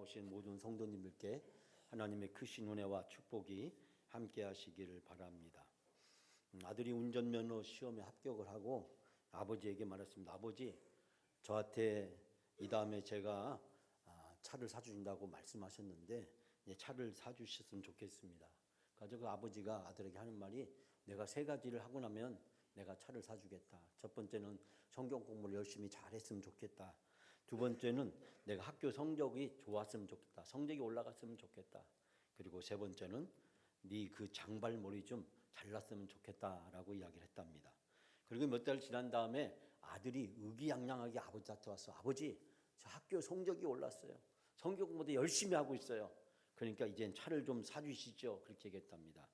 나오신 모든 성도님들께 하나님의 크신 은혜와 축복이 함께 하시기를 바랍니다. 아들이 운전면허 시험에 합격을 하고 아버지에게 말했습니다. 아버지, 저한테 이 다음에 제가 차를 사주신다고 말씀하셨는데 차를 사주셨으면 좋겠습니다. 그래서 그 아버지가 아들에게 하는 말이, 내가 세 가지를 하고 나면 내가 차를 사주겠다. 첫 번째는 성경 공부를 열심히 잘했으면 좋겠다. 두 번째는 내가 학교 성적이 좋았으면 좋겠다. 성적이 올라갔으면 좋겠다. 그리고 세 번째는 네 그 장발머리 좀 잘랐으면 좋겠다라고 이야기를 했답니다. 그리고 몇 달 지난 다음에 아들이 의기양양하게 아버지한테 왔어. 아버지, 저 학교 성적이 올랐어요. 성경 공부도 열심히 하고 있어요. 그러니까 이젠 차를 좀 사주시죠. 그렇게 얘기했답니다.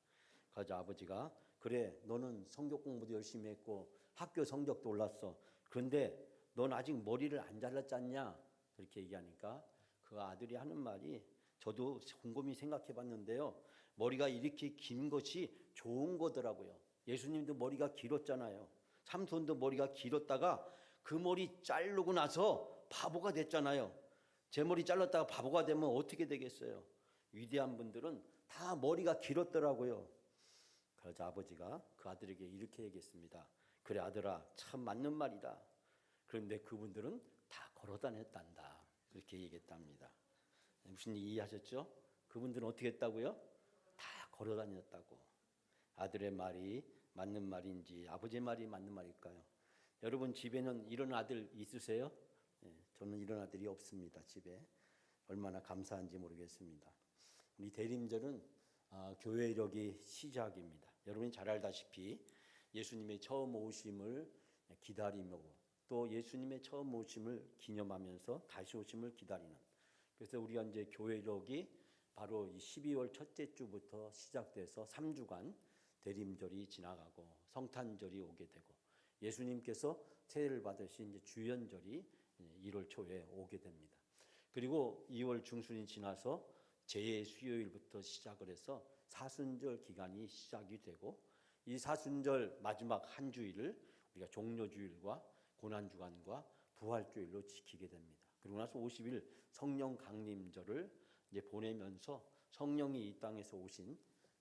그래서 아버지가, 그래, 너는 성경 공부도 열심히 했고 학교 성적도 올랐어. 그런데 넌 아직 머리를 안 잘랐지 않냐? 그렇게 얘기하니까 그 아들이 하는 말이, 저도 곰곰이 생각해 봤는데요, 머리가 이렇게 긴 것이 좋은 거더라고요. 예수님도 머리가 길었잖아요. 삼손도 머리가 길었다가 그 머리 자르고 나서 바보가 됐잖아요. 제 머리 잘랐다가 바보가 되면 어떻게 되겠어요? 위대한 분들은 다 머리가 길었더라고요. 그래서 아버지가 그 아들에게 이렇게 얘기했습니다. 그래 아들아, 참 맞는 말이다. 그런데 그분들은 다 걸어 다녔단다. 그렇게 얘기했답니다. 무슨 이해하셨죠? 그분들은 어떻게 했다고요? 다 걸어 다녔다고. 아들의 말이 맞는 말인지 아버지의 말이 맞는 말일까요? 여러분 집에는 이런 아들 있으세요? 저는 이런 아들이 없습니다. 집에. 얼마나 감사한지 모르겠습니다. 우리 대림절은 교회력이 시작입니다. 여러분이 잘 알다시피 예수님의 처음 오심을 기다리며 또 예수님의 처음 오심을 기념하면서 다시 오심을 기다리는, 그래서 우리가 이제 교회력이 바로 이 12월 첫째 주부터 시작돼서 3주간 대림절이 지나가고 성탄절이 오게 되고 예수님께서 세례를 받으신 이제 주연절이 1월 초에 오게 됩니다. 그리고 2월 중순이 지나서 제수요일부터 시작을 해서 사순절 기간이 시작이 되고, 이 사순절 마지막 한 주일을 우리가 종료주일과 고난주간과 부활주일로 지키게 됩니다. 그리고 나서 50일 성령 강림절을 이제 보내면서 성령이 이 땅에서 오신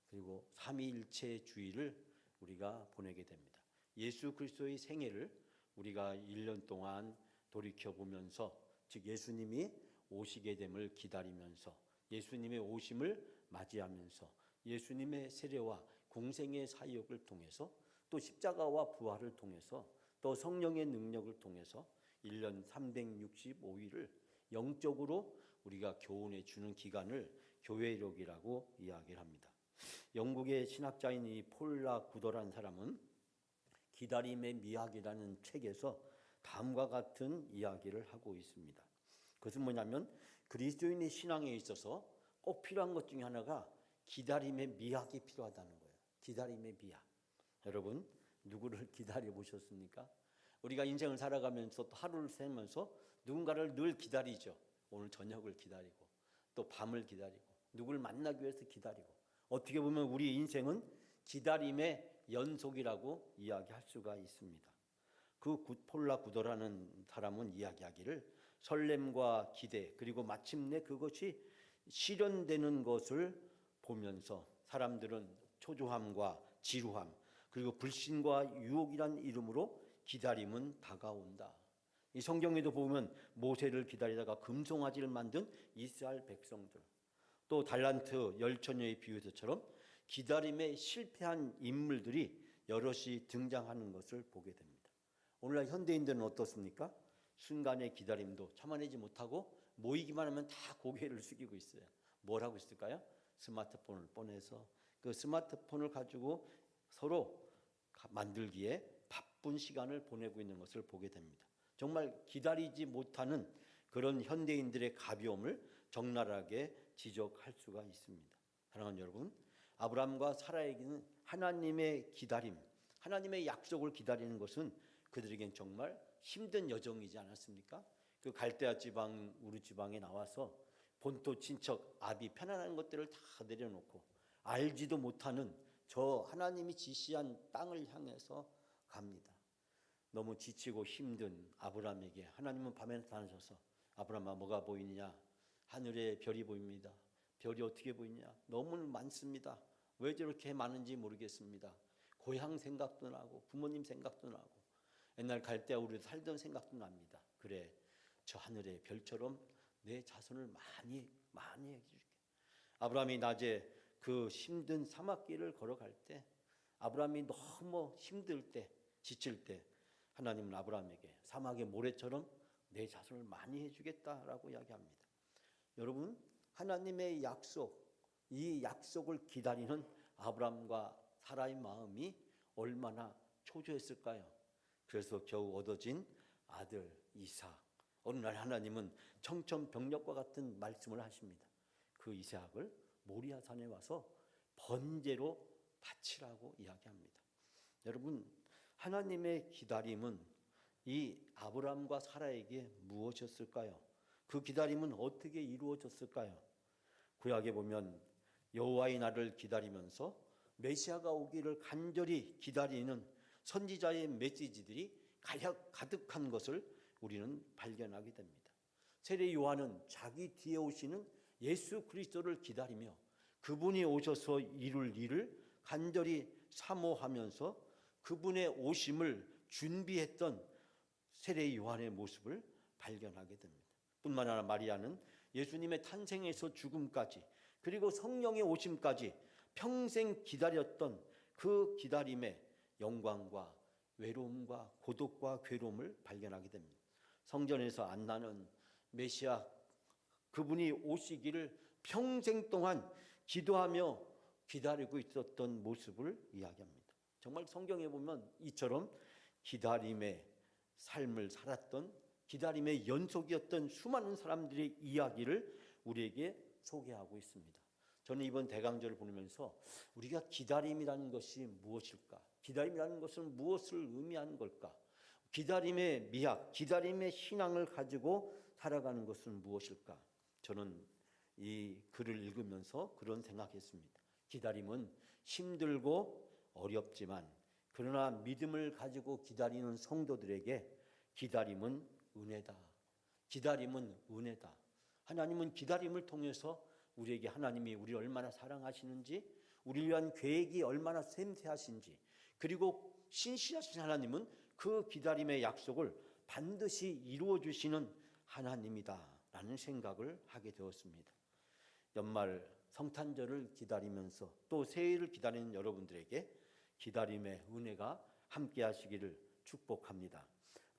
그리고 삼위일체 주일을 우리가 보내게 됩니다. 예수 그리스도의 생애를 우리가 1년 동안 돌이켜보면서, 즉 예수님이 오시게 됨을 기다리면서 예수님의 오심을 맞이하면서 예수님의 세례와 공생의 사역을 통해서 또 십자가와 부활을 통해서 또 성령의 능력을 통해서 1년 365일을 영적으로 우리가 교훈해 주는 기간을 교회력이라고 이야기를 합니다. 영국의 신학자인 이 폴라 구더라는 사람은 기다림의 미학이라는 책에서 다음과 같은 이야기를 하고 있습니다. 그것은 뭐냐면 그리스도인의 신앙에 있어서 꼭 필요한 것 중에 하나가 기다림의 미학이 필요하다는 거예요. 기다림의 미학. 여러분 누구를 기다려 보셨습니까? 우리가 인생을 살아가면서 또 하루를 살면서 누군가를 늘 기다리죠. 오늘 저녁을 기다리고 또 밤을 기다리고 누구를 만나기 위해서 기다리고, 어떻게 보면 우리 인생은 기다림의 연속이라고 이야기할 수가 있습니다. 그 폴라 구더라는 사람은 이야기하기를 설렘과 기대 그리고 마침내 그것이 실현되는 것을 보면서 사람들은 초조함과 지루함 그리고 불신과 유혹이란 이름으로 기다림은 다가온다. 이 성경에도 보면 모세를 기다리다가 금송아지를 만든 이스라엘 백성들, 또 달란트 열처녀의 비유처럼 기다림에 실패한 인물들이 여럿이 등장하는 것을 보게 됩니다. 오늘날 현대인들은 어떻습니까? 순간의 기다림도 참아내지 못하고 모이기만 하면 다 고개를 숙이고 있어요. 뭘 하고 있을까요? 스마트폰을 꺼내서 그 스마트폰을 가지고 서로 만들기에 바쁜 시간을 보내고 있는 것을 보게 됩니다. 정말 기다리지 못하는 그런 현대인들의 가벼움을 적나라하게 지적할 수가 있습니다. 사랑하는 여러분, 아브라함과 사라에게는 하나님의 기다림, 하나님의 약속을 기다리는 것은 그들에겐 정말 힘든 여정이지 않았습니까? 그 갈대아 지방, 우르 지방에 나와서 본토 친척 아비 편안한 것들을 다 내려놓고 알지도 못하는 저 하나님이 지시한 땅을 향해서 갑니다. 너무 지치고 힘든 아브라함에게 하나님은 밤에 나타나셔서, 아브라함아 뭐가 보이느냐? 하늘에 별이 보입니다. 별이 어떻게 보이냐? 너무 많습니다. 왜 저렇게 많은지 모르겠습니다. 고향 생각도 나고 부모님 생각도 나고 옛날 갈대아 우리 살던 생각도 납니다. 그래, 저 하늘의 별처럼 내 자손을 많이 해줄게. 아브라함이 낮에 그 힘든 사막길을 걸어갈 때, 아브라함이 너무 힘들 때, 지칠 때, 하나님은 아브라함에게 사막의 모래처럼 내 자손을 많이 해주겠다라고 이야기합니다. 여러분, 하나님의 약속, 이 약속을 기다리는 아브라함과 사라의 마음이 얼마나 초조했을까요? 그래서 겨우 얻어진 아들 이삭. 어느 날 하나님은 청천벽력과 같은 말씀을 하십니다. 그 이삭을 모리아산에 와서 번제로 바치라고 이야기합니다. 여러분, 하나님의 기다림은 이 아브라함과 사라에게 무엇이었을까요? 그 기다림은 어떻게 이루어졌을까요? 구약에 보면 여호와의 날을 기다리면서 메시아가 오기를 간절히 기다리는 선지자의 메시지들이 가득한 것을 우리는 발견하게 됩니다. 세례 요한은 자기 뒤에 오시는 예수 그리스도를 기다리며 그분이 오셔서 이룰 일을 간절히 사모하면서 그분의 오심을 준비했던 세례 요한의 모습을 발견하게 됩니다. 뿐만 아니라 마리아는 예수님의 탄생에서 죽음까지 그리고 성령의 오심까지 평생 기다렸던 그 기다림의 영광과 외로움과 고독과 괴로움을 발견하게 됩니다. 성전에서 안나는 메시아 그분이 오시기를 평생 동안 기도하며 기다리고 있었던 모습을 이야기합니다. 정말 성경에 보면 이처럼 기다림의 삶을 살았던 기다림의 연속이었던 수많은 사람들의 이야기를 우리에게 소개하고 있습니다. 저는 이번 대강절을 보면서 우리가 기다림이라는 것이 무엇일까? 기다림이라는 것은 무엇을 의미하는 걸까? 기다림의 미학, 기다림의 신앙을 가지고 살아가는 것은 무엇일까? 저는 이 글을 읽으면서 그런 생각했습니다. 기다림은 힘들고 어렵지만 그러나 믿음을 가지고 기다리는 성도들에게 기다림은 은혜다. 기다림은 은혜다. 하나님은 기다림을 통해서 우리에게 하나님이 우리를 얼마나 사랑하시는지, 우리를 위한 계획이 얼마나 샘세하신지, 그리고 신실하신 하나님은 그 기다림의 약속을 반드시 이루어 주시는 하나님이다라는 생각을 하게 되었습니다. 연말 성탄절을 기다리면서 또 새해를 기다리는 여러분들에게 기다림의 은혜가 함께 하시기를 축복합니다.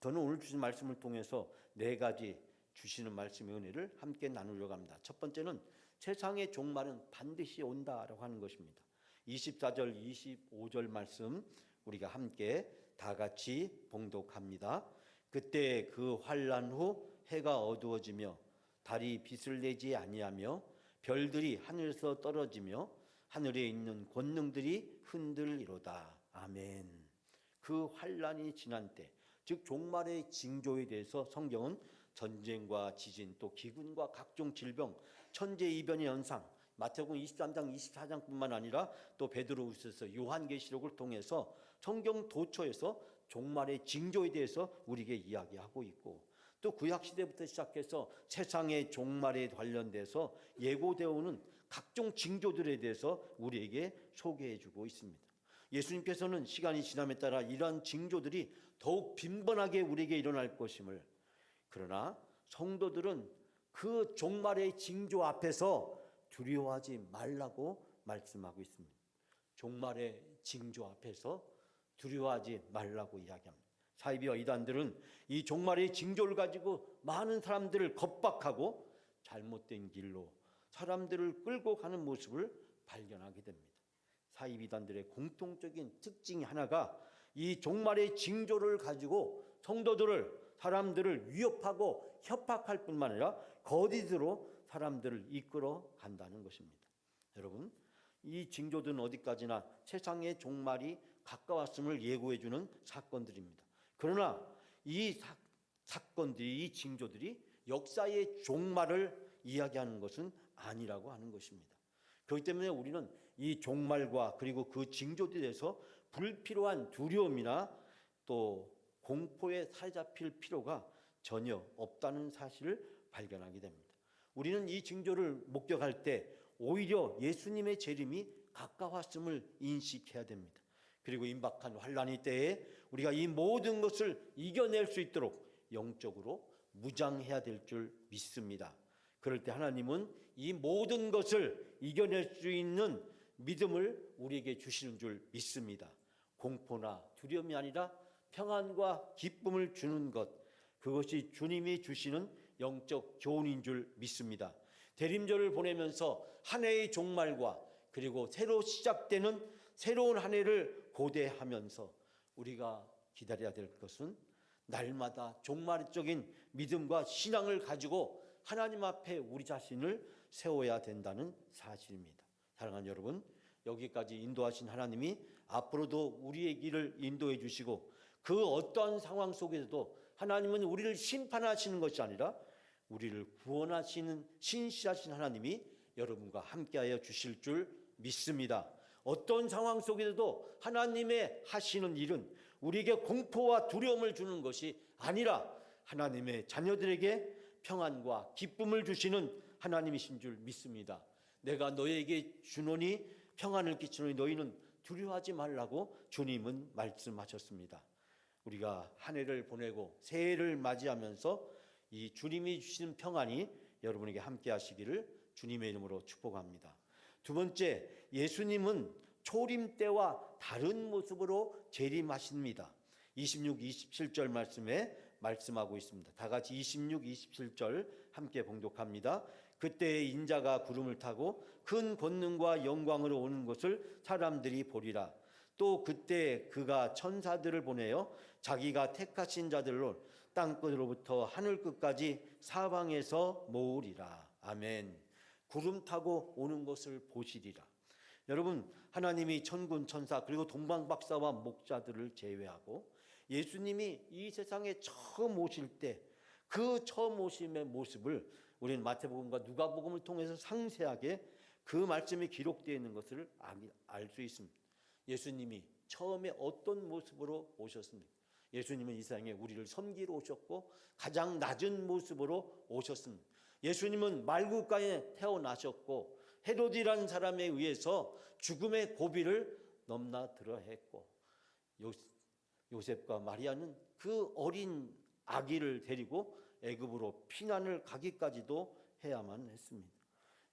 저는 오늘 주신 말씀을 통해서 4가지 주시는 말씀의 은혜를 함께 나누려고 합니다. 첫 번째는 세상의 종말은 반드시 온다라고 하는 것입니다. 24절, 25절 말씀 우리가 함께 다 같이 봉독합니다. 그때 그 환난 후 해가 어두워지며 달이 빛을 내지 아니하며 별들이 하늘에서 떨어지며 하늘에 있는 권능들이 흔들리로다. 아멘. 그 환난이 지난 때, 즉 종말의 징조에 대해서 성경은 전쟁과 지진, 또 기근과 각종 질병, 천재이변의 현상, 마태복음 23장, 24장뿐만 아니라 또 베드로후서에서 요한계시록을 통해서 성경 도처에서 종말의 징조에 대해서 우리에게 이야기하고 있고, 또 구약시대부터 시작해서 세상의 종말에 관련돼서 예고되어 오는 각종 징조들에 대해서 우리에게 소개해주고 있습니다. 예수님께서는 시간이 지남에 따라 이러한 징조들이 더욱 빈번하게 우리에게 일어날 것임을, 그러나 성도들은 그 종말의 징조 앞에서 두려워하지 말라고 말씀하고 있습니다. 종말의 징조 앞에서 두려워하지 말라고 이야기합니다. 사이비와 이단들은 이 종말의 징조를 가지고 많은 사람들을 겁박하고 잘못된 길로 사람들을 끌고 가는 모습을 발견하게 됩니다. 사이비단들의 공통적인 특징이 하나가 이 종말의 징조를 가지고 성도들을, 사람들을 위협하고 협박할 뿐만 아니라 거짓으로 사람들을 이끌어 간다는 것입니다. 여러분, 이 징조들은 어디까지나 세상의 종말이 가까웠음을 예고해주는 사건들입니다. 그러나 이 사건들이, 이 징조들이 역사의 종말을 이야기하는 것은 아니라고 하는 것입니다. 그렇기 때문에 우리는 이 종말과 그리고 그 징조들에 대해서 불필요한 두려움이나 또 공포에 사로잡힐 필요가 전혀 없다는 사실을 발견하게 됩니다. 우리는 이 징조를 목격할 때 오히려 예수님의 재림이 가까웠음을 인식해야 됩니다. 그리고 임박한 환난의 때에 우리가 이 모든 것을 이겨낼 수 있도록 영적으로 무장해야 될 줄 믿습니다. 그럴 때 하나님은 이 모든 것을 이겨낼 수 있는 믿음을 우리에게 주시는 줄 믿습니다. 공포나 두려움이 아니라 평안과 기쁨을 주는 것, 그것이 주님이 주시는 영적 교훈인 줄 믿습니다. 대림절을 보내면서 한 해의 종말과 그리고 새로 시작되는 새로운 한 해를 고대하면서 우리가 기다려야 될 것은 날마다 종말적인 믿음과 신앙을 가지고 하나님 앞에 우리 자신을 세워야 된다는 사실입니다. 사랑하는 여러분, 여기까지 인도하신 하나님이 앞으로도 우리의 길을 인도해 주시고 그 어떠한 상황 속에서도 하나님은 우리를 심판하시는 것이 아니라 우리를 구원하시는 신실하신 하나님이 여러분과 함께하여 주실 줄 믿습니다. 어떤 상황 속에서도 하나님의 하시는 일은 우리에게 공포와 두려움을 주는 것이 아니라 하나님의 자녀들에게 평안과 기쁨을 주시는 하나님이신 줄 믿습니다. 내가 너에게 주노니 평안을 끼치노니 너희는 두려워하지 말라고 주님은 말씀하셨습니다. 우리가 한 해를 보내고 새해를 맞이하면서 이 주님이 주시는 평안이 여러분에게 함께 하시기를 주님의 이름으로 축복합니다. 두 번째, 예수님은 초림 때와 다른 모습으로 재림하십니다. 26, 27절 말씀에 말씀하고 있습니다. 다 같이 26, 27절 함께 봉독합니다. 그때 인자가 구름을 타고 큰 권능과 영광으로 오는 것을 사람들이 보리라. 또 그때 그가 천사들을 보내어 자기가 택하신 자들로 땅끝으로부터 하늘 끝까지 사방에서 모으리라. 아멘. 구름 타고 오는 것을 보시리라. 여러분, 하나님이 천군 천사 그리고 동방박사와 목자들을 제외하고 예수님이 이 세상에 처음 오실 때 그 처음 오심의 모습을 우리는 마태복음과 누가복음을 통해서 상세하게 그 말씀이 기록되어 있는 것을 알 수 있습니다. 예수님이 처음에 어떤 모습으로 오셨습니까? 예수님은 이 세상에 우리를 섬기러 오셨고 가장 낮은 모습으로 오셨습니다. 예수님은 말구가에 태어나셨고 헤로디라는 사람에 의해서 죽음의 고비를 넘나들어 했고 요셉과 마리아는 그 어린 아기를 데리고 애굽으로 피난을 가기까지도 해야만 했습니다.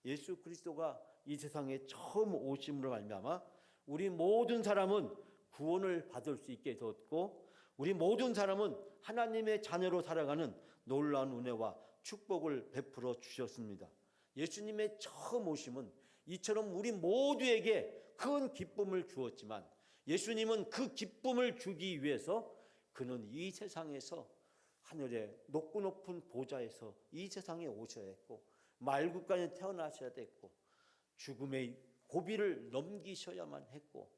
예수 그리스도가 이 세상에 처음 오심으로 말미암아 우리 모든 사람은 구원을 받을 수 있게 되었고 우리 모든 사람은 하나님의 자녀로 살아가는 놀라운 은혜와 축복을 베풀어 주셨습니다. 예수님의 처음 오심은 이처럼 우리 모두에게 큰 기쁨을 주었지만 예수님은 그 기쁨을 주기 위해서 그는 이 세상에서 하늘의 높고 높은 보좌에서 이 세상에 오셔야 했고 말구간에 태어나셔야 됐고 죽음의 고비를 넘기셔야만 했고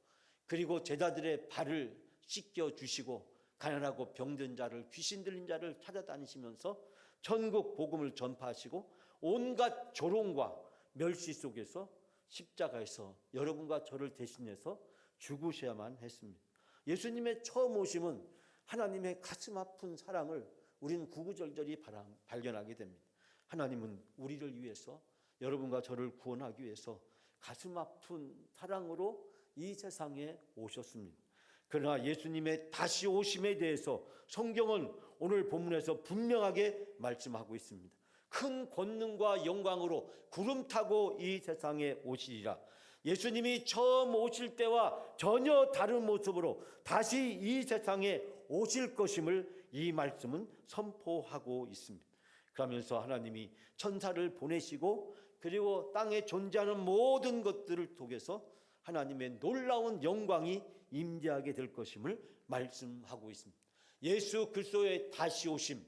그리고 제자들의 발을 씻겨 주시고 가난하고 병든 자를 귀신 들린 자를 찾아다니시면서 천국 복음을 전파하시고 온갖 조롱과 멸시 속에서 십자가에서 여러분과 저를 대신해서 죽으셔야만 했습니다. 예수님의 처음 오심은 하나님의 가슴 아픈 사랑을 우리는 구구절절히 발견하게 됩니다. 하나님은 우리를 위해서 여러분과 저를 구원하기 위해서 가슴 아픈 사랑으로 이 세상에 오셨습니다. 그러나 예수님의 다시 오심에 대해서 성경은 오늘 본문에서 분명하게 말씀하고 있습니다. 큰 권능과 영광으로 구름 타고 이 세상에 오시리라. 예수님이 처음 오실 때와 전혀 다른 모습으로 다시 이 세상에 오실 것임을 이 말씀은 선포하고 있습니다. 그러면서 하나님이 천사를 보내시고 그리고 땅에 존재하는 모든 것들을 통해서 하나님의 놀라운 영광이 임재하게 될 것임을 말씀하고 있습니다. 예수 그리스도의 다시 오심,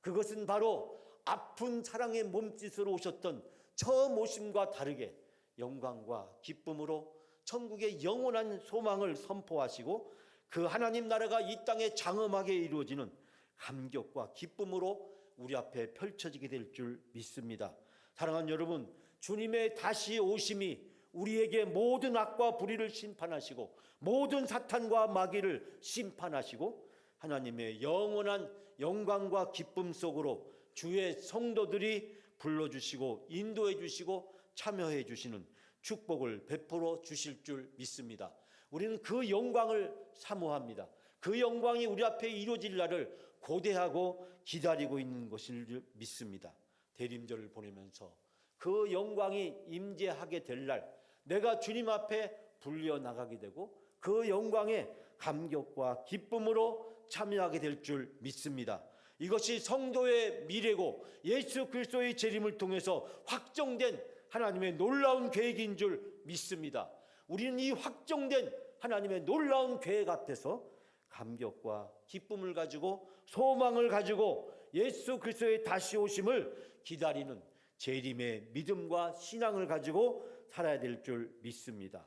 그것은 바로 아픈 사랑의 몸짓으로 오셨던 처음 오심과 다르게 영광과 기쁨으로 천국의 영원한 소망을 선포하시고 그 하나님 나라가 이 땅에 장엄하게 이루어지는 감격과 기쁨으로 우리 앞에 펼쳐지게 될 줄 믿습니다. 사랑하는 여러분, 주님의 다시 오심이 우리에게 모든 악과 불의를 심판하시고 모든 사탄과 마귀를 심판하시고 하나님의 영원한 영광과 기쁨 속으로 주의 성도들이 불러주시고 인도해 주시고 참여해 주시는 축복을 베풀어 주실 줄 믿습니다. 우리는 그 영광을 사모합니다. 그 영광이 우리 앞에 이루어질 날을 고대하고 기다리고 있는 것일 줄 믿습니다. 대림절을 보내면서 그 영광이 임재하게 될 날, 내가 주님 앞에 불려 나가게 되고 그 영광에 감격과 기쁨으로 참여하게 될 줄 믿습니다. 이것이 성도의 미래고 예수 그리스도의 재림을 통해서 확정된 하나님의 놀라운 계획인 줄 믿습니다. 우리는 이 확정된 하나님의 놀라운 계획 앞에서 감격과 기쁨을 가지고 소망을 가지고 예수 그리스도의 다시 오심을 기다리는 재림의 믿음과 신앙을 가지고 살아야 될 줄 믿습니다.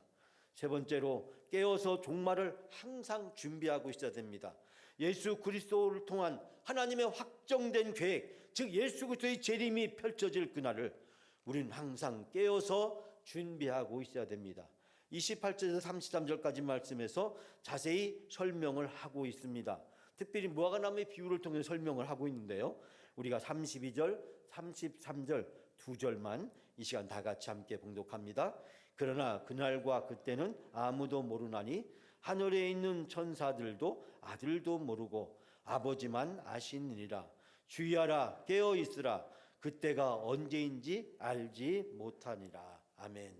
세 번째로 깨어서 종말을 항상 준비하고 있어야 됩니다. 예수 그리스도를 통한 하나님의 확정된 계획, 즉 예수 그리스도의 재림이 펼쳐질 그날을 우리는 항상 깨어서 준비하고 있어야 됩니다. 28절에서 33절까지 말씀에서 자세히 설명을 하고 있습니다. 특별히 무화과나무의 비유를 통해 설명을 하고 있는데요, 우리가 32절, 33절 두 절만 이 시간 다 같이 함께 봉독합니다. 그러나 그날과 그때는 아무도 모르나니 하늘에 있는 천사들도 아들도 모르고 아버지만 아시느니라. 주의하라, 깨어 있으라. 그때가 언제인지 알지 못하니라. 아멘.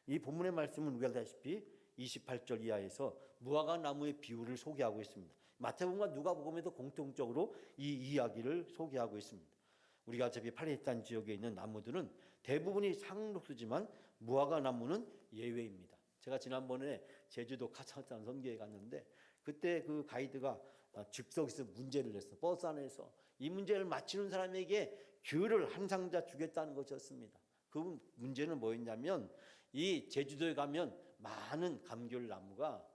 이 본문의 말씀은 우리가 알다시피 28절 이하에서 무화과 나무의 비유를 소개하고 있습니다. 마태복음과 누가복음에도 공통적으로 이 이야기를 소개하고 있습니다. 우리가 어차피 팔레스타인 지역에 있는 나무들은 대부분이 상록수지만 무화과 나무는 예외입니다. 제가 지난번에 제주도 카자흐스탄 선교에 갔는데 그때 그 가이드가 즉석에서 문제를 냈어. 버스 안에서 이 문제를 맞히는 사람에게 귤을 한 상자 주겠다는 것이었습니다. 그 문제는 뭐였냐면 이 제주도에 가면 많은 감귤 나무가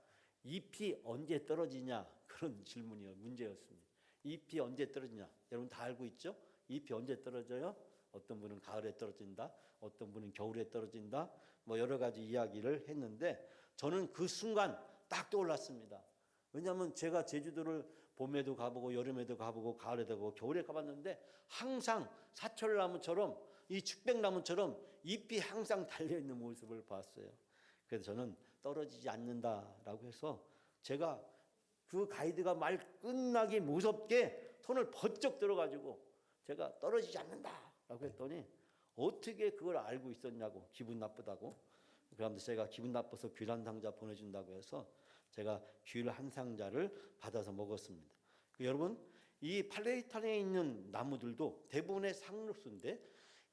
잎이 언제 떨어지냐, 그런 질문이요, 문제였습니다. 잎이 언제 떨어지냐, 여러분 다 알고 있죠? 잎이 언제 떨어져요? 어떤 분은 가을에 떨어진다, 어떤 분은 겨울에 떨어진다, 뭐 여러 가지 이야기를 했는데 저는 그 순간 딱 떠올랐습니다. 왜냐하면 제가 제주도를 봄에도 가보고 여름에도 가보고 가을에도 가보고 겨울에 가봤는데 항상 사철나무처럼 이 측백나무처럼 잎이 항상 달려있는 모습을 봤어요. 그래서 저는 떨어지지 않는다라고 해서 제가 그 가이드가 말 끝나기 무섭게 손을 번쩍 들어가지고 제가 떨어지지 않는다라고 했더니 어떻게 그걸 알고 있었냐고, 기분 나쁘다고. 그런데 제가 기분 나빠서 귤 한 상자 보내준다고 해서 제가 귤 한 상자를 받아서 먹었습니다. 여러분, 이 팔레스타인에 있는 나무들도 대부분의 상록수인데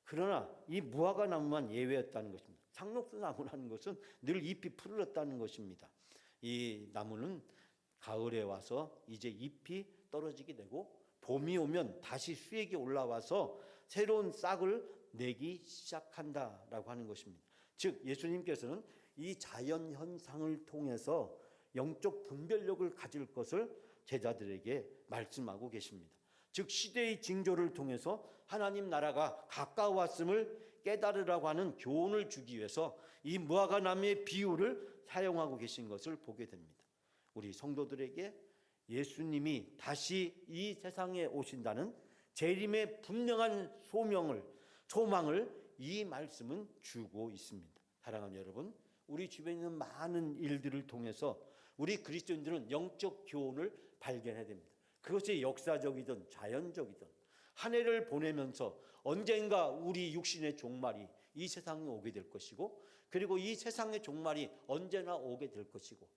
그러나 이 무화과 나무만 예외였다는 것입니다. 상록수 나무라는 것은 늘 잎이 푸르렀다는 것입니다. 이 나무는 가을에 와서 이제 잎이 떨어지게 되고 봄이 오면 다시 수액이 올라와서 새로운 싹을 내기 시작한다라고 하는 것입니다. 즉 예수님께서는 이 자연 현상을 통해서 영적 분별력을 가질 것을 제자들에게 말씀하고 계십니다. 즉 시대의 징조를 통해서 하나님 나라가 가까웠음을 깨달으라고 하는 교훈을 주기 위해서 이 무화과 나무의 비유를 사용하고 계신 것을 보게 됩니다. 우리 성도들에게 예수님이 다시 이 세상에 오신다는 재림의 분명한 소망을 이 말씀은 주고 있습니다. 사랑하는 여러분, 우리 주변에 있는 많은 일들을 통해서 우리 그리스도인들은 영적 교훈을 발견해야 됩니다. 그것이 역사적이든 자연적이든 한 해를 보내면서 언젠가 우리 육신의 종말이 이 세상에 오게 될 것이고, 그리고 이 세상의 종말이 언제나 오게 될 것이고,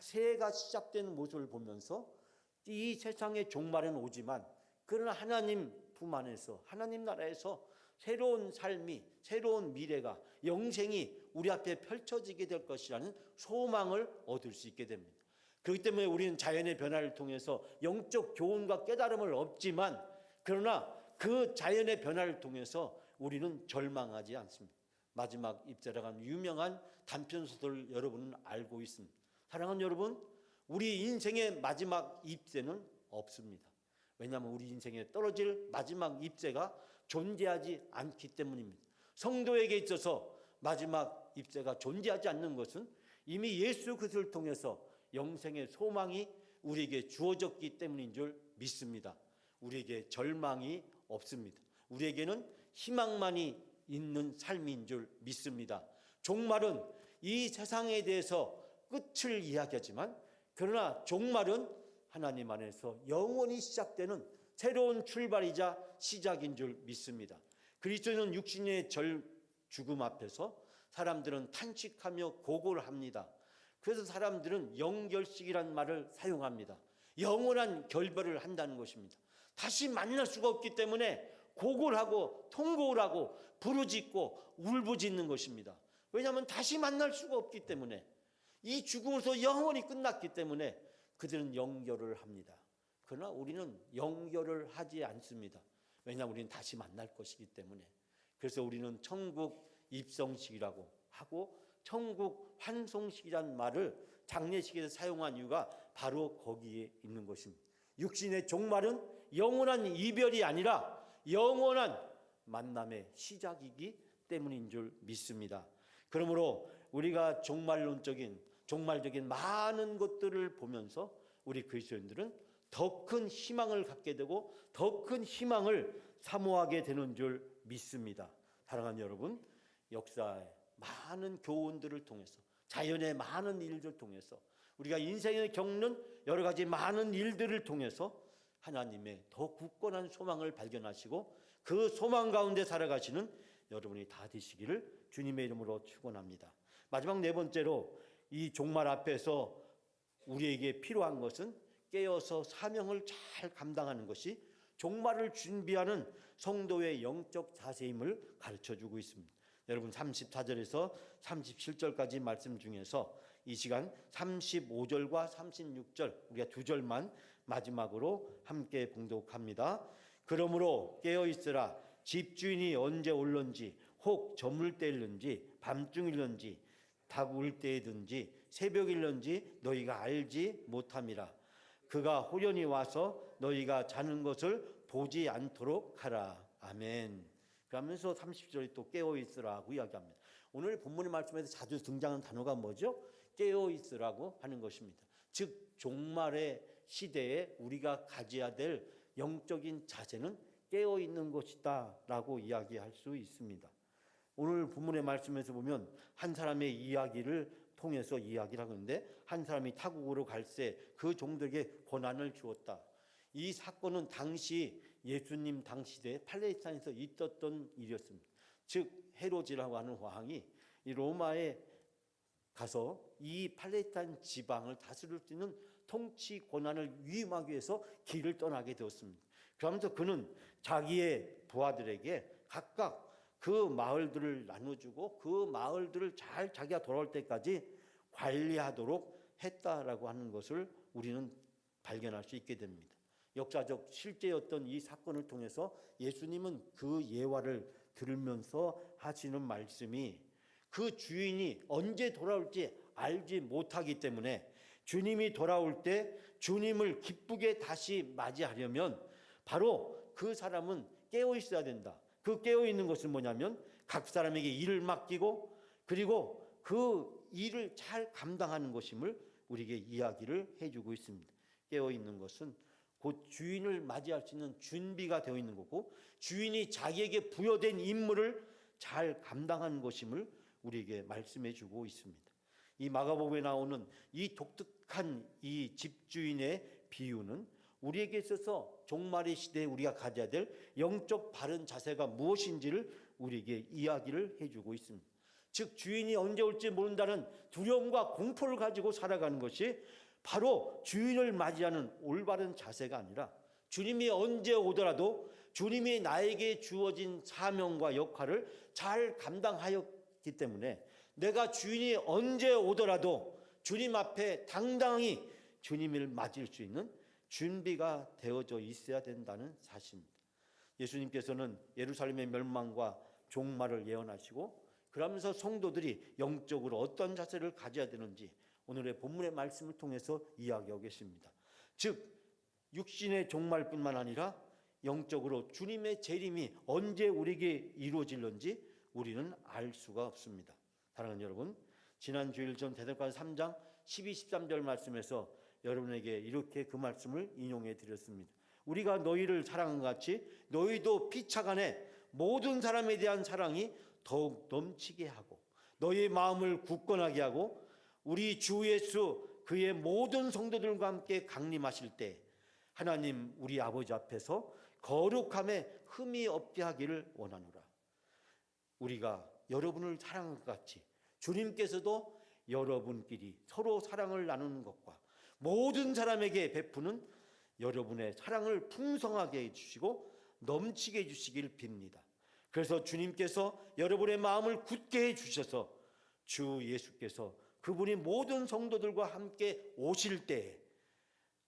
새해가 시작되는 모습을 보면서 이 세상의 종말은 오지만 그러나 하나님 품 안에서 하나님 나라에서 새로운 삶이, 새로운 미래가, 영생이 우리 앞에 펼쳐지게 될 것이라는 소망을 얻을 수 있게 됩니다. 그렇기 때문에 우리는 자연의 변화를 통해서 영적 교훈과 깨달음을 얻지만 그러나 그 자연의 변화를 통해서 우리는 절망하지 않습니다. 마지막 입자라고 하는 유명한 단편소설을 여러분은 알고 있습니다. 사랑하는 여러분, 우리 인생의 마지막 입세는 없습니다. 왜냐하면 우리 인생에 떨어질 마지막 입세가 존재하지 않기 때문입니다. 성도에게 있어서 마지막 입세가 존재하지 않는 것은 이미 예수 그리스도를 통해서 영생의 소망이 우리에게 주어졌기 때문인 줄 믿습니다. 우리에게 절망이 없습니다. 우리에게는 희망만이 있는 삶인 줄 믿습니다. 종말은 이 세상에 대해서 끝을 이야기하지만 그러나 종말은 하나님 안에서 영원히 시작되는 새로운 출발이자 시작인 줄 믿습니다. 그리스도는 육신의 죽음 앞에서 사람들은 탄식하며 고고를 합니다. 그래서 사람들은 영결식이라는 말을 사용합니다. 영원한 결별을 한다는 것입니다. 다시 만날 수가 없기 때문에 고고를 하고 통곡을 하고 부르짖고 울부짖는 것입니다. 왜냐하면 다시 만날 수가 없기 때문에, 이 죽음으로서 영원히 끝났기 때문에 그들은 영결을 합니다. 그러나 우리는 영결을 하지 않습니다. 왜냐하면 우리는 다시 만날 것이기 때문에. 그래서 우리는 천국 입성식이라고 하고 천국 환송식이라는 말을 장례식에서 사용한 이유가 바로 거기에 있는 것입니다. 육신의 종말은 영원한 이별이 아니라 영원한 만남의 시작이기 때문인 줄 믿습니다. 그러므로 우리가 종말적인 많은 것들을 보면서 우리 그리스도인들은 더 큰 희망을 갖게 되고 더 큰 희망을 사모하게 되는 줄 믿습니다. 사랑하는 여러분, 역사의 많은 교훈들을 통해서, 자연의 많은 일들을 통해서, 우리가 인생에 겪는 여러 가지 많은 일들을 통해서 하나님의 더 굳건한 소망을 발견하시고 그 소망 가운데 살아가시는 여러분이 다 되시기를 주님의 이름으로 축원합니다. 마지막 네 번째로, 이 종말 앞에서 우리에게 필요한 것은 깨어서 사명을 잘 감당하는 것이 종말을 준비하는 성도의 영적 자세임을 가르쳐주고 있습니다. 여러분, 34절에서 37절까지 말씀 중에서 이 시간 35절과 36절, 우리가 두 절만 마지막으로 함께 봉독합니다. 그러므로 깨어있으라. 집주인이 언제 올런지, 혹 저물 때일는지 밤중일는지 닭 울 때이든지 새벽일는지 너희가 알지 못함이라. 그가 호련히 와서 너희가 자는 것을 보지 않도록 하라. 아멘. 그러면서 30절에 또 깨어있으라고 이야기합니다. 오늘 본문의 말씀에서 자주 등장하는 단어가 뭐죠? 깨어있으라고 하는 것입니다. 즉 종말의 시대에 우리가 가져야 될 영적인 자세는 깨어있는 것이다 라고 이야기할 수 있습니다. 오늘 본문의 말씀에서 보면 한 사람의 이야기를 통해서 이야기를 하는데, 한 사람이 타국으로 갈새 그 종들에게 고난을 주었다. 이 사건은 당시 예수님 당시대 팔레스타인에서 있었던 일이었습니다. 즉 헤로지라고 하는 왕이 이 로마에 가서 이 팔레스타인 지방을 다스릴 수 있는 통치 권한을 위임하기 위해서 길을 떠나게 되었습니다. 그러면서 그는 자기의 부하들에게 각각 그 마을들을 나눠주고 그 마을들을 잘 자기가 돌아올 때까지 관리하도록 했다라고 하는 것을 우리는 발견할 수 있게 됩니다. 역사적 실제였던 이 사건을 통해서 예수님은 그 예화를 들으면서 하시는 말씀이, 그 주인이 언제 돌아올지 알지 못하기 때문에 주님이 돌아올 때 주님을 기쁘게 다시 맞이하려면 바로 그 사람은 깨어 있어야 된다. 그 깨어 있는 것은 뭐냐면 각 사람에게 일을 맡기고 그리고 그 일을 잘 감당하는 것임을 우리에게 이야기를 해주고 있습니다. 깨어 있는 것은 곧 주인을 맞이할 수 있는 준비가 되어 있는 거고, 주인이 자기에게 부여된 임무를 잘 감당하는 것임을 우리에게 말씀해 주고 있습니다. 이 마가복음에 나오는 이 독특한 이 집주인의 비유는 우리에게 있어서 종말의 시대에 우리가 가져야 될 영적 바른 자세가 무엇인지를 우리에게 이야기를 해주고 있습니다. 즉 주인이 언제 올지 모른다는 두려움과 공포를 가지고 살아가는 것이 바로 주인을 맞이하는 올바른 자세가 아니라, 주님이 언제 오더라도 주님이 나에게 주어진 사명과 역할을 잘 감당하였기 때문에 내가 주인이 언제 오더라도 주님 앞에 당당히 주님을 맞을 수 있는 준비가 되어져 있어야 된다는 사실입니다. 예수님께서는 예루살렘의 멸망과 종말을 예언하시고 그러면서 성도들이 영적으로 어떤 자세를 가져야 되는지 오늘의 본문의 말씀을 통해서 이야기하고 계십니다. 즉 육신의 종말뿐만 아니라 영적으로 주님의 재림이 언제 우리에게 이루어질는지 우리는 알 수가 없습니다. 사랑하는 여러분, 지난 주일 전 데살로니가 3장 12, 13절 말씀에서 여러분에게 이렇게 그 말씀을 인용해 드렸습니다. 우리가 너희를 사랑한 것 같이 너희도 피차간에 모든 사람에 대한 사랑이 더욱 넘치게 하고 너의 마음을 굳건하게 하고 우리 주 예수 그의 모든 성도들과 함께 강림하실 때 하나님 우리 아버지 앞에서 거룩함에 흠이 없게 하기를 원하노라. 우리가 여러분을 사랑한 것 같이 주님께서도 여러분끼리 서로 사랑을 나누는 것과 모든 사람에게 베푸는 여러분의 사랑을 풍성하게 해주시고 넘치게 해주시길 빕니다. 그래서 주님께서 여러분의 마음을 굳게 해주셔서 주 예수께서 그분이 모든 성도들과 함께 오실 때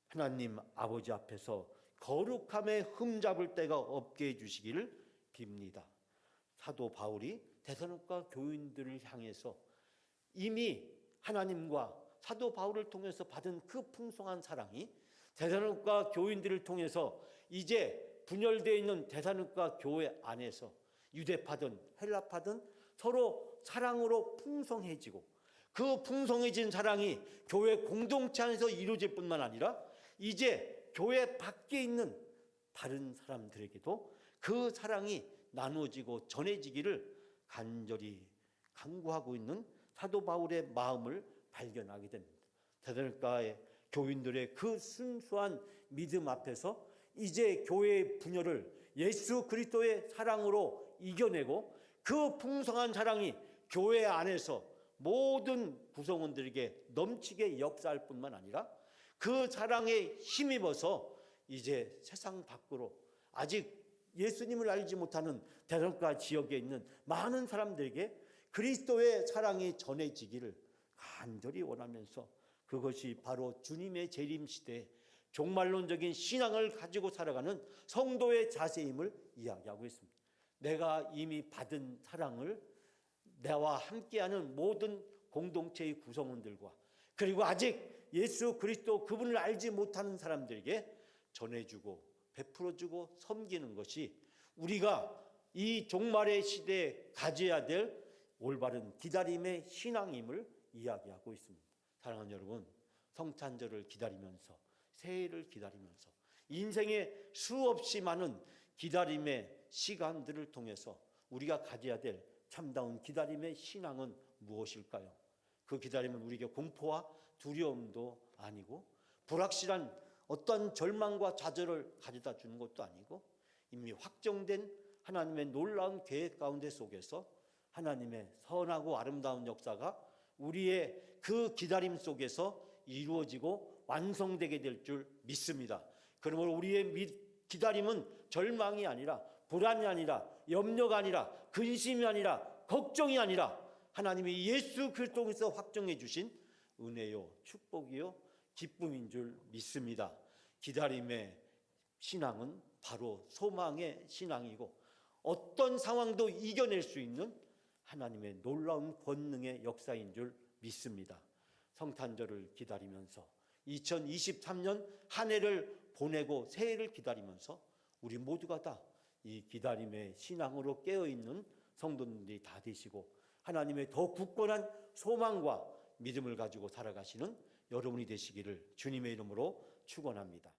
하나님 아버지 앞에서 거룩함에 흠잡을 데가 없게 해주시기를 빕니다. 사도 바울이 데살로니가 교인들을 향해서 이미 하나님과 사도 바울을 통해서 받은 그 풍성한 사랑이 데살로니가 교인들을 통해서 이제 분열되어 있는 데살로니가 교회 안에서 유대파든 헬라파든 서로 사랑으로 풍성해지고 그 풍성해진 사랑이 교회 공동체 안에서 이루어질 뿐만 아니라 이제 교회 밖에 있는 다른 사람들에게도 그 사랑이 나누어지고 전해지기를 간절히 간구하고 있는 사도 바울의 마음을 발견하게 됩니다. 데살로니가의 교인들의 그 순수한 믿음 앞에서 이제 교회의 분열을 예수 그리스도의 사랑으로 이겨내고 그 풍성한 사랑이 교회 안에서 모든 구성원들에게 넘치게 역사할 뿐만 아니라 그 사랑에 힘입어서 이제 세상 밖으로 아직 예수님을 알지 못하는 데살로니가 지역에 있는 많은 사람들에게 그리스도의 사랑이 전해지기를 간절히 원하면서 그것이 바로 주님의 재림 시대에 종말론적인 신앙을 가지고 살아가는 성도의 자세임을 이야기하고 있습니다. 내가 이미 받은 사랑을 나와 함께하는 모든 공동체의 구성원들과 그리고 아직 예수 그리스도 그분을 알지 못하는 사람들에게 전해주고 베풀어주고 섬기는 것이 우리가 이 종말의 시대에 가져야 될 올바른 기다림의 신앙임을 이야기하고 있습니다. 사랑하는 여러분, 성탄절을 기다리면서 새해를 기다리면서 인생의 수없이 많은 기다림의 시간들을 통해서 우리가 가져야 될 참다운 기다림의 신앙은 무엇일까요? 그 기다림은 우리에게 공포와 두려움도 아니고 불확실한 어떤 절망과 좌절을 가져다 주는 것도 아니고 이미 확정된 하나님의 놀라운 계획 가운데 속에서 하나님의 선하고 아름다운 역사가 우리의 그 기다림 속에서 이루어지고 완성되게 될 줄 믿습니다. 그러므로 우리의 기다림은 절망이 아니라 불안이 아니라 염려가 아니라 근심이 아니라 걱정이 아니라 하나님이 예수 그리스도에서 확정해 주신 은혜요 축복이요 기쁨인 줄 믿습니다. 기다림의 신앙은 바로 소망의 신앙이고 어떤 상황도 이겨낼 수 있는 하나님의 놀라운 권능의 역사인 줄 믿습니다. 성탄절을 기다리면서 2023년 한 해를 보내고 새해를 기다리면서 우리 모두가 다 이 기다림의 신앙으로 깨어있는 성도들이 다 되시고 하나님의 더 굳건한 소망과 믿음을 가지고 살아가시는 여러분이 되시기를 주님의 이름으로 축원합니다.